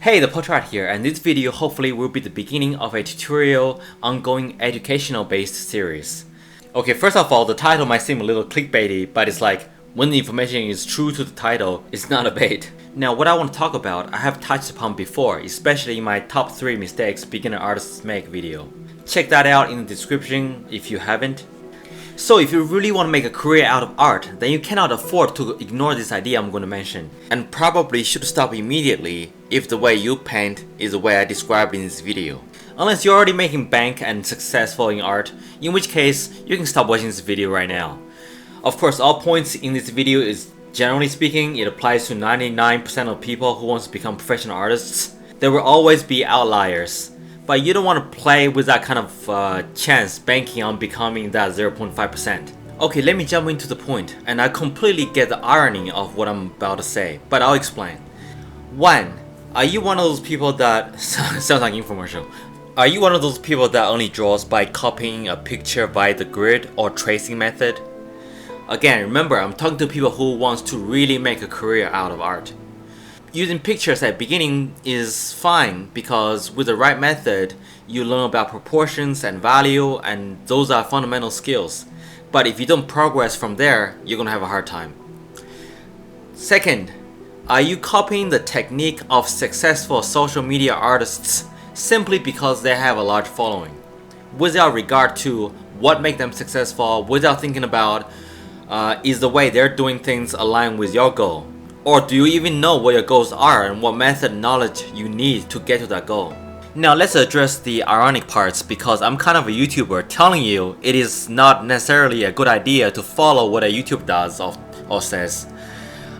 Hey, the Portrait here, and this video hopefully will be the beginning of a tutorial ongoing educational based series. Okay, first of all, the title might seem a little clickbaity, but it's like, when the information is true to the title, it's not a bait. Now, what I want to talk about, I have touched upon before, especially in my top 3 mistakes beginner artists make video. Check that out in the description if you haven't. So if you really want to make a career out of art, then you cannot afford to ignore this idea I'm going to mention. And probably should stop immediately if the way you paint is the way I described in this video. Unless you're already making bank and successful in art, in which case you can stop watching this video right now. Of course, all points in this video is generally speaking, it applies to 99% of people who want to become professional artists. There will always be outliers. But you don't want to play with that kind of chance banking on becoming that 0.5%. Okay, let me jump into the point, and I completely get the irony of what I'm about to say, but I'll explain. 1. Are you one of those people that sounds like an infomercial? Are you one of those people that only draws by copying a picture by the grid or tracing method? Again, remember, I'm talking to people who wants to really make a career out of art. Using pictures at beginning is fine because with the right method, you learn about proportions and value, and those are fundamental skills. But if you don't progress from there, you're gonna have a hard time. 2nd, are you copying the technique of successful social media artists simply because they have a large following, without regard to what makes them successful, without thinking about is the way they're doing things aligned with your goal? Or do you even know what your goals are and what method and knowledge you need to get to that goal? Now let's address the ironic parts, because I'm kind of a YouTuber telling you it is not necessarily a good idea to follow what a YouTube does or says.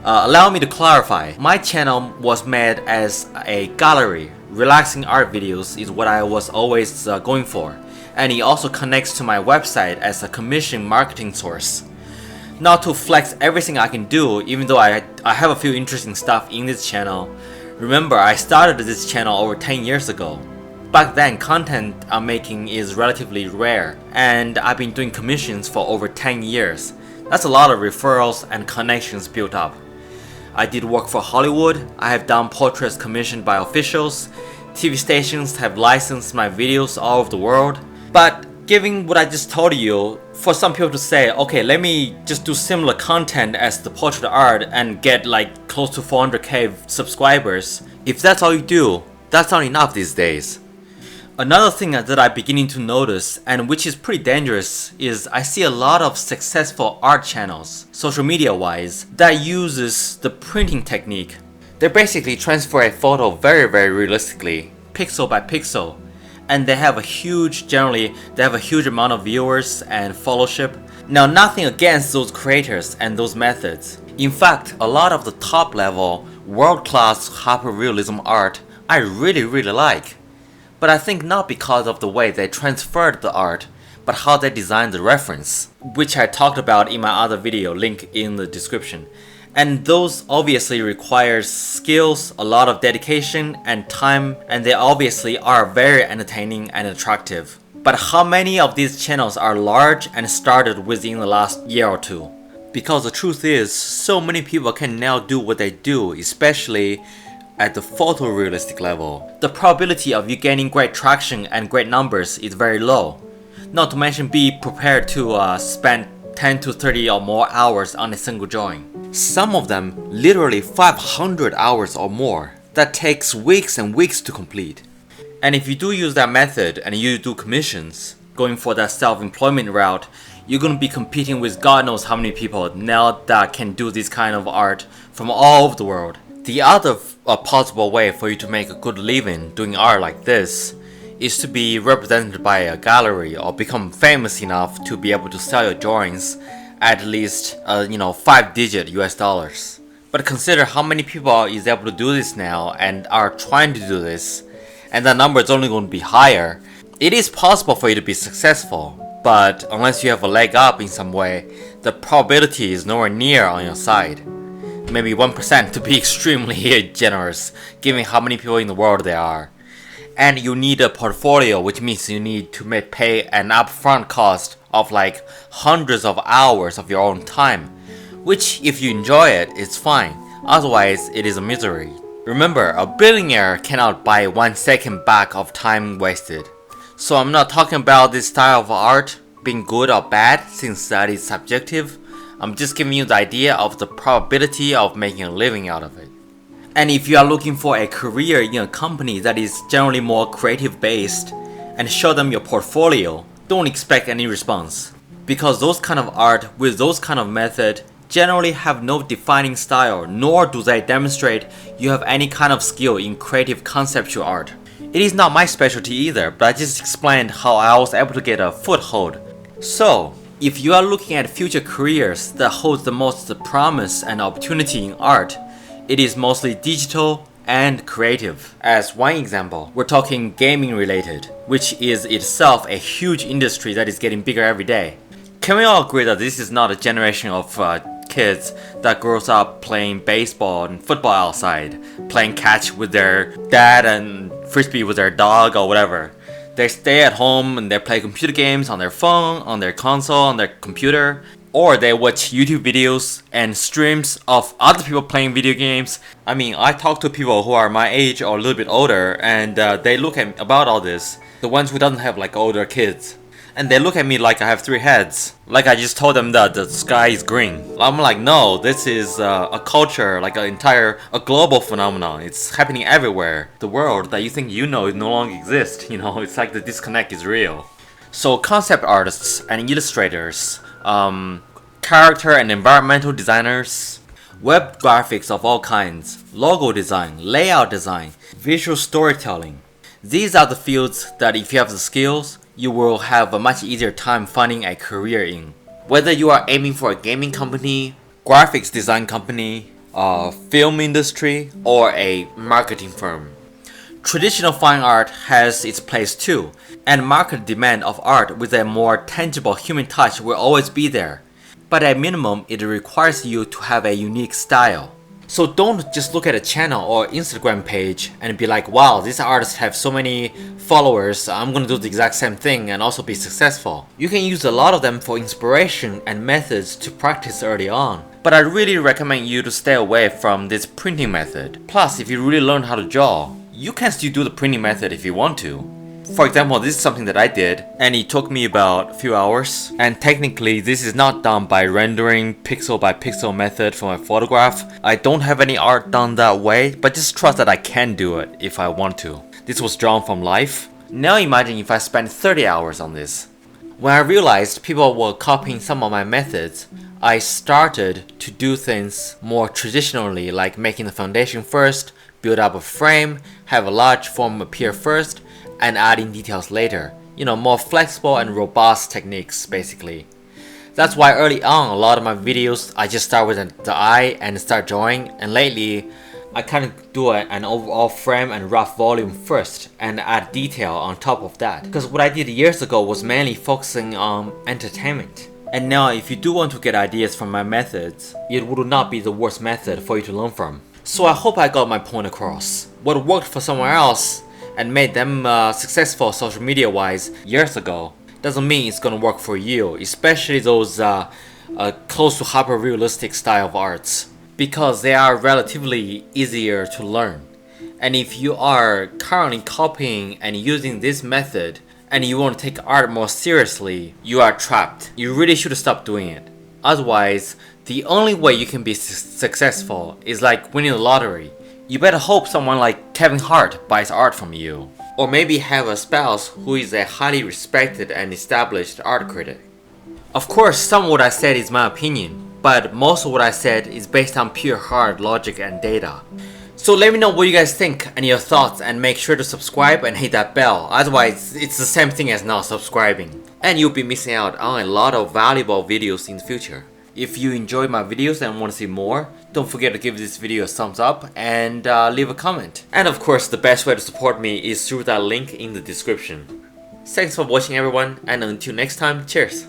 Allow me to clarify. My channel was made as a gallery. Relaxing art videos is what I was always going for. And it also connects to my website as a commission marketing source. Not to flex everything I can do, even though I have a few interesting stuff in this channel. Remember, I started this channel over 10 years ago. Back then, content I'm making is relatively rare, and I've been doing commissions for over 10 years. That's a lot of referrals and connections built up. I did work for Hollywood, I have done portraits commissioned by officials, TV stations have licensed my videos all over the world. But given what I just told you, for some people to say, okay, let me just do similar content as the portrait art and get like close to 400k subscribers, if that's all you do, that's not enough these days. Another thing that I'm beginning to notice, and which is pretty dangerous, is I see a lot of successful art channels, social media wise, that uses the printing technique. They basically transfer a photo very realistically, pixel by pixel. And they have a huge amount of viewers and followership. Now, nothing against those creators and those methods. In fact, a lot of the top level, world-class hyperrealism art I really like. But I think not because of the way they transferred the art, but how they designed the reference, which I talked about in my other video, link in the description. And those obviously require skills, a lot of dedication and time, and they obviously are very entertaining and attractive. But how many of these channels are large and started within the last year or two? Because the truth is, so many people can now do what they do, especially at the photorealistic level. The probability of you gaining great traction and great numbers is very low. Not to mention be prepared to spend 10 to 30 or more hours on a single drawing. Some of them literally 500 hours or more. That takes weeks and weeks to complete. And if you do use that method and you do commissions, going for that self-employment route, you're going to be competing with God knows how many people now that can do this kind of art from all over the world. The other possible way for you to make a good living doing art like this is to be represented by a gallery or become famous enough to be able to sell your drawings at least 5-digit US dollars. But consider how many people is able to do this now and are trying to do this, and that number is only going to be higher. It is possible for you to be successful, but unless you have a leg up in some way, the probability is nowhere near on your side. Maybe 1% to be extremely generous, given how many people in the world there are. And you need a portfolio, which means you need to pay an upfront cost of like hundreds of hours of your own time, which if you enjoy it, it's fine. Otherwise, it is a misery. Remember, a billionaire cannot buy 1 second back of time wasted. So I'm not talking about this style of art being good or bad, since that is subjective. I'm just giving you the idea of the probability of making a living out of it. And if you are looking for a career in a company that is generally more creative based, and show them your portfolio, don't expect any response. Because those kind of art with those kind of method generally have no defining style, nor do they demonstrate you have any kind of skill in creative conceptual art. It is not my specialty either, but I just explained how I was able to get a foothold. So, if you are looking at future careers that hold the most promise and opportunity in art, it is mostly digital and creative. As one example, we're talking gaming related, which is itself a huge industry that is getting bigger every day. Can we all agree that this is not a generation of kids that grows up playing baseball and football outside, playing catch with their dad and frisbee with their dog or whatever? They stay at home and they play computer games on their phone, on their console, on their computer, or they watch YouTube videos and streams of other people playing video games. I mean, I talk to people who are my age or a little bit older, and they look at me about all this. The ones who doesn't have like older kids. And they look at me like I have 3 heads. Like I just told them that the sky is green. I'm like, no, this is a culture, like a global phenomenon. It's happening everywhere. The world that you think you know no longer exists. You know, it's like the disconnect is real. So concept artists and illustrators, character and environmental designers, web graphics of all kinds, logo design, layout design, visual storytelling. These are the fields that if you have the skills, you will have a much easier time finding a career in. Whether you are aiming for a gaming company, graphics design company, film industry, or a marketing firm. Traditional fine art has its place too, and market demand of art with a more tangible human touch will always be there. But at minimum, it requires you to have a unique style. So don't just look at a channel or Instagram page and be like, wow, these artists have so many followers, I'm gonna do the exact same thing and also be successful. You can use a lot of them for inspiration and methods to practice early on. But I really recommend you to stay away from this printing method. Plus, if you really learn how to draw, you can still do the printing method if you want to. For example, this is something that I did, and it took me about a few hours. And technically, this is not done by rendering pixel by pixel method from a photograph. I don't have any art done that way, but just trust that I can do it if I want to. This was drawn from life. Now imagine if I spent 30 hours on this. When I realized people were copying some of my methods, I started to do things more traditionally, like making the foundation first, build up a frame, have a large form appear first, and adding details later. You know, more flexible and robust techniques basically. That's why early on a lot of my videos I just start with the eye and start drawing, and lately I kind of do an overall frame and rough volume first and add detail on top of that. Because what I did years ago was mainly focusing on entertainment. And now if you do want to get ideas from my methods, it would not be the worst method for you to learn from. So I hope I got my point across. What worked for someone else and made them successful social media wise years ago doesn't mean it's gonna work for you, especially those close to hyper realistic style of arts, because they are relatively easier to learn. And if you are currently copying and using this method and you want to take art more seriously, you are trapped. You really should stop doing it. Otherwise, the only way you can be successful is like winning the lottery. You better hope someone like Kevin Hart buys art from you. Or maybe have a spouse who is a highly respected and established art critic. Of course, some of what I said is my opinion, but most of what I said is based on pure hard logic and data. So let me know what you guys think and your thoughts, and make sure to subscribe and hit that bell. Otherwise, it's the same thing as not subscribing. And you'll be missing out on a lot of valuable videos in the future. If you enjoyed my videos and want to see more, don't forget to give this video a thumbs up and leave a comment. And of course, the best way to support me is through that link in the description. Thanks for watching everyone, and until next time, cheers!